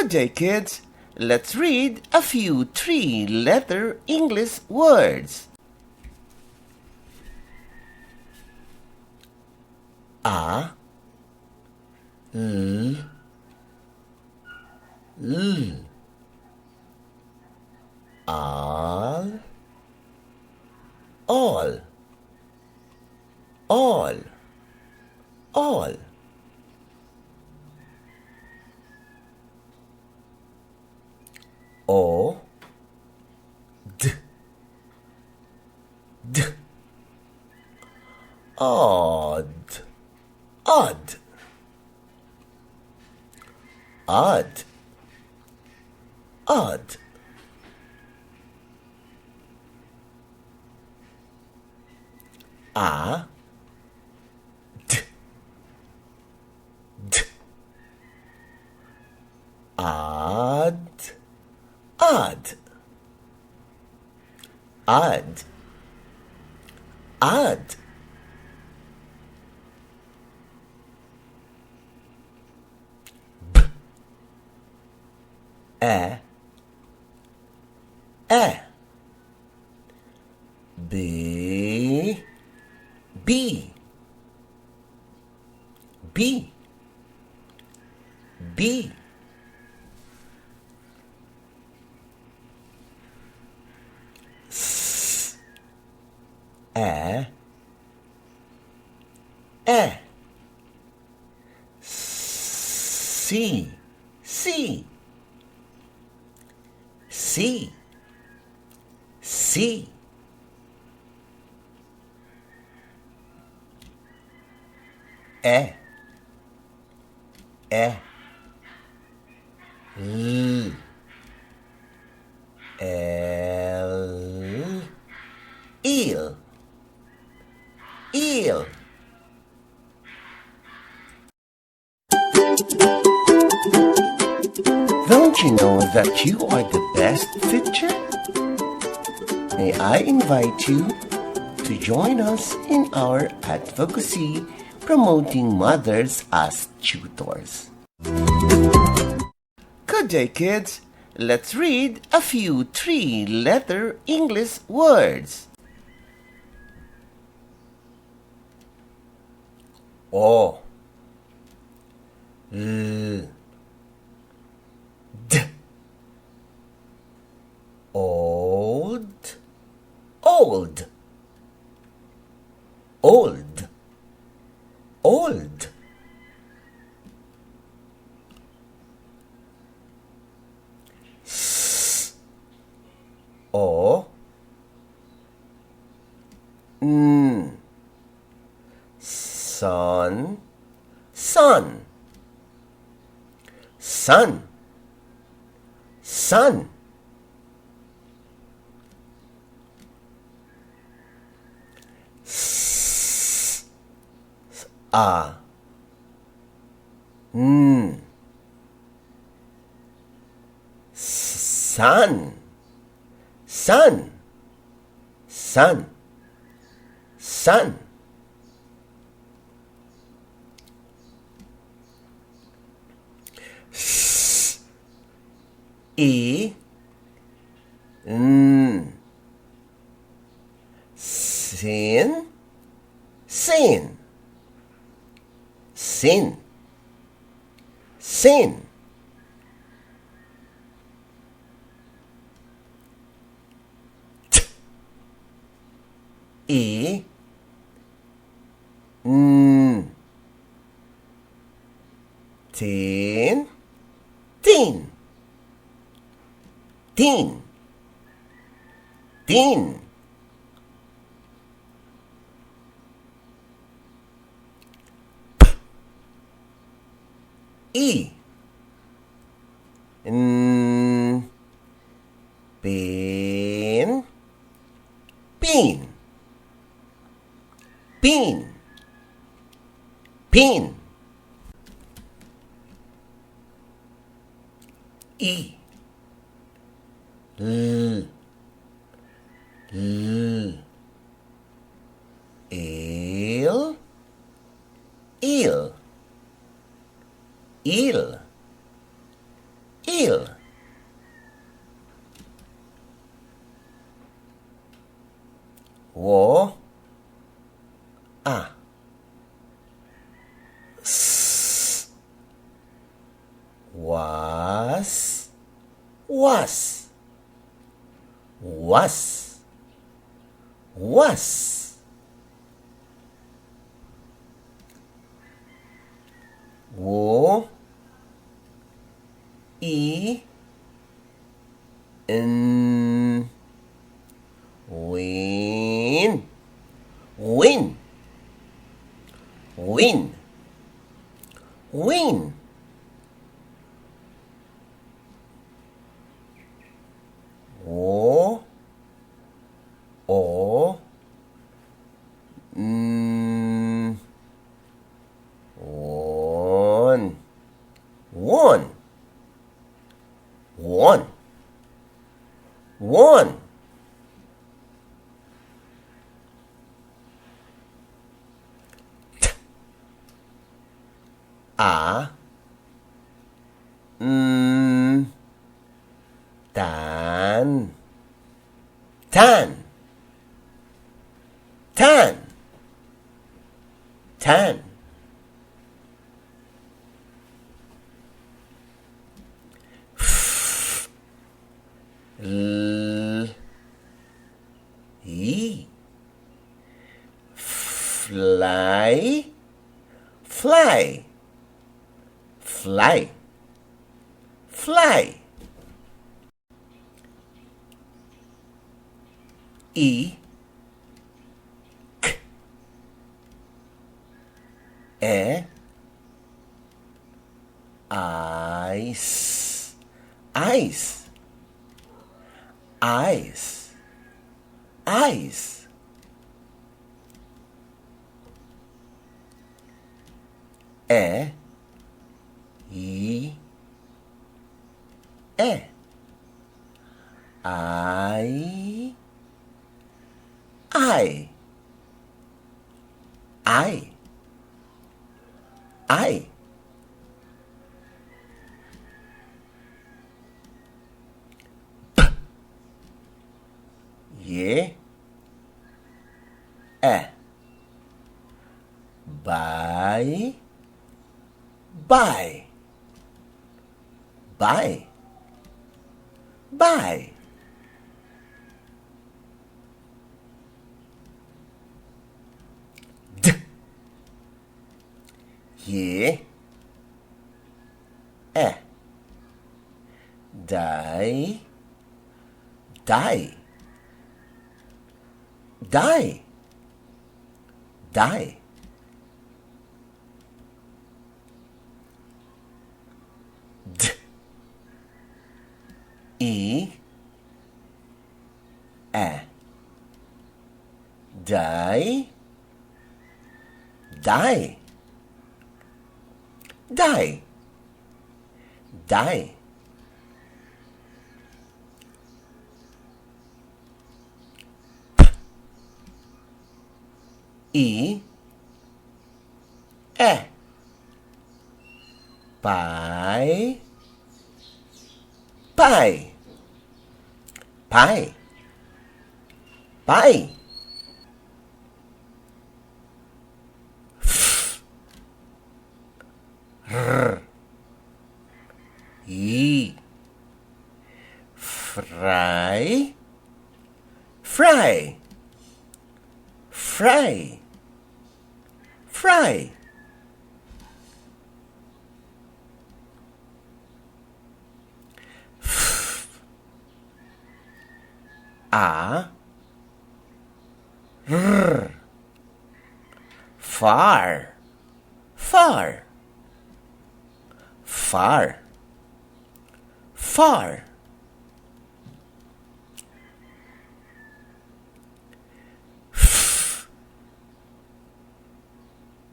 Good day, kids. Let's read a few three-letter English words. A, L, L, all, all, all, all. O, D, D, odd, odd, odd, odd. A, D, D, odd, odd, odd, odd. B, B, B, B, B. S, C, C, C, C. L, L, eel, eel. Don't you know that you are the best teacher? May I invite you to join us in our advocacy promoting mothers as tutors. Good day, kids. Let's read a few three-letter English words. O, L, D, old, old, old, old. S, O, N, son, son, sun, sun. S, A, N, sun, sun, sun, sun. S, E, N, sin, sin, sin, sin. T, E, N, tin, tin, tin, tin. E, N, pin, pin, pin, pin. E, L, L, eel, eel, eel, eel. feel. Wo, a, s, was, was, wo, i, n, win, win, win, win, o, n, won, won, won, won. A, tan, tan, tan, tan. F, l, e, fly, fly, fly, fly. E, k, e, ice, ice, ice, ice. E, e, I, I, I, I. B, ye, buy, buy, buy, buy. D, ye, die, die, die, die. D, e, die, die, die, die. P, e, pie, pie, pie, pie. F, r, e, fry, fry, fry, fry. F, a, r, far, far, far, far. F,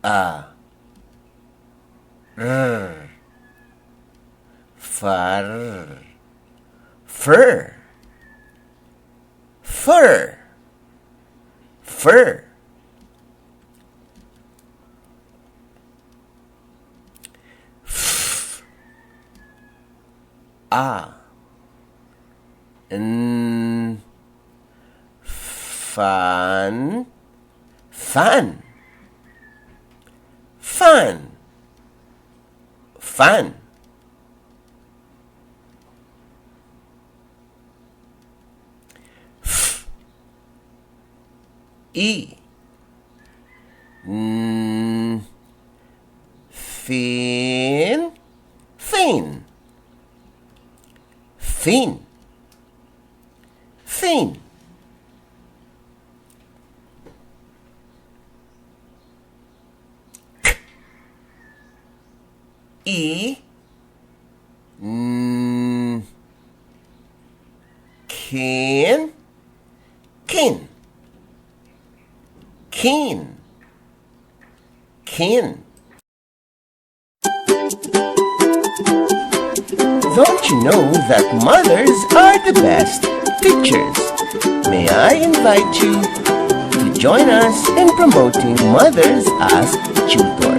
a, r, far, fur, fur, fur. F, A, N, fun, fun, fun, fun. F, E, N, fin, fin, fin, fin. K, E, N, kin, kin, kin, kin. Don't you know that mothers are the best teachers? May I invite you to join us in promoting mothers as tutors.